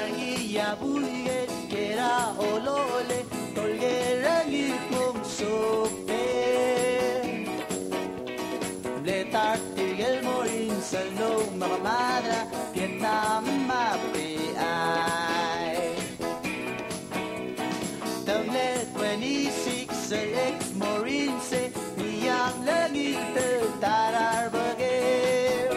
Maria buiget kera olole tolgeragi kong sope Letar tigel morin salno mga madra Vietnam mapi ay Tamle 26 sa ex morin se niyang langit tarar bagay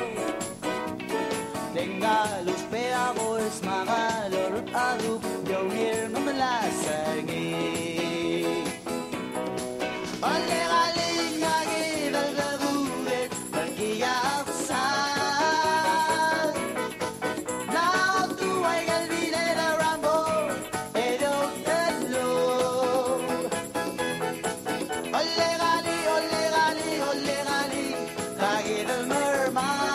Tengalos peamos mga lorot alup Gawir ng malasangi Ole-galing ngagi dalgagulit Pagkiyapsan Now tuway galbine na rambo Edong talo Ole-gali, ole-gali, ole-gali Lagi del merman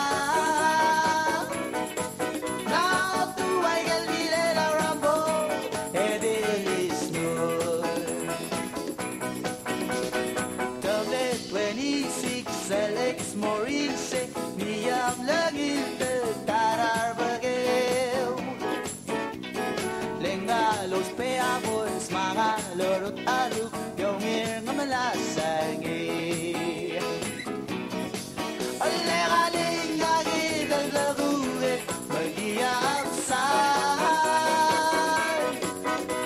Alex Morilse, niyang langit tarar bagay Lengalos peamos, mga lorot aluk Yongir nga malasangi Ole-galing ngagi dalgagulit Mag-iapsan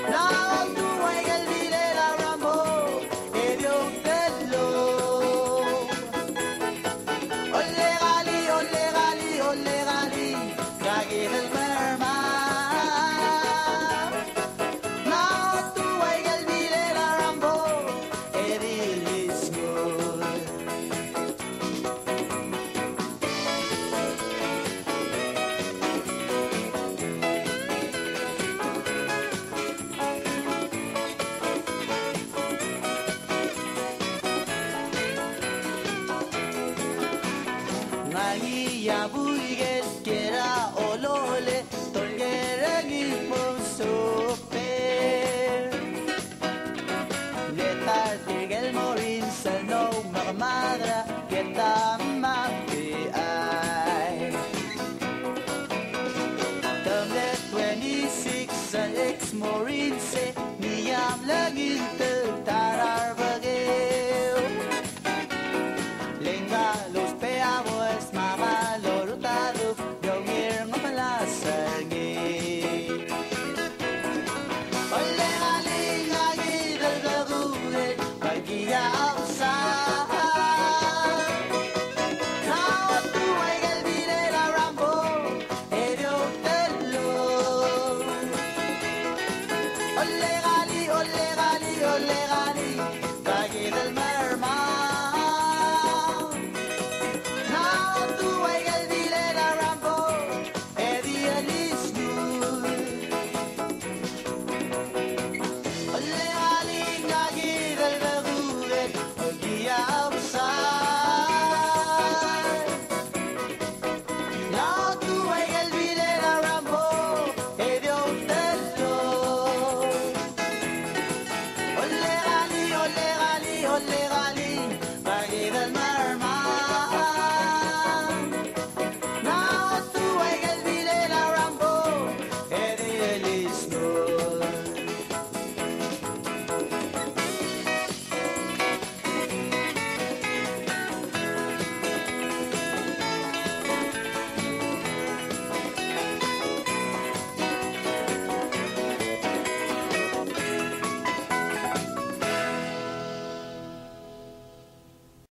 Nawag duway galbile la rambo Edyong talo Ole-gali, ole-gali, ole-gali Gagi del merman Now tuway galbile la rambo Edilis good Maria buiget kera olole tolgeragi kong sope Letar tigel morin salno mga madra Kita mapi ay Tamle 26 sa ex morin se niyam langit tarar bagay Lengalos peamos mga lorotado Gawir nga malasangi Ole-galing ngagi dalgagulit Pag-iapsan Nawag tuway galbine la rambo Edyong talo Ole-galing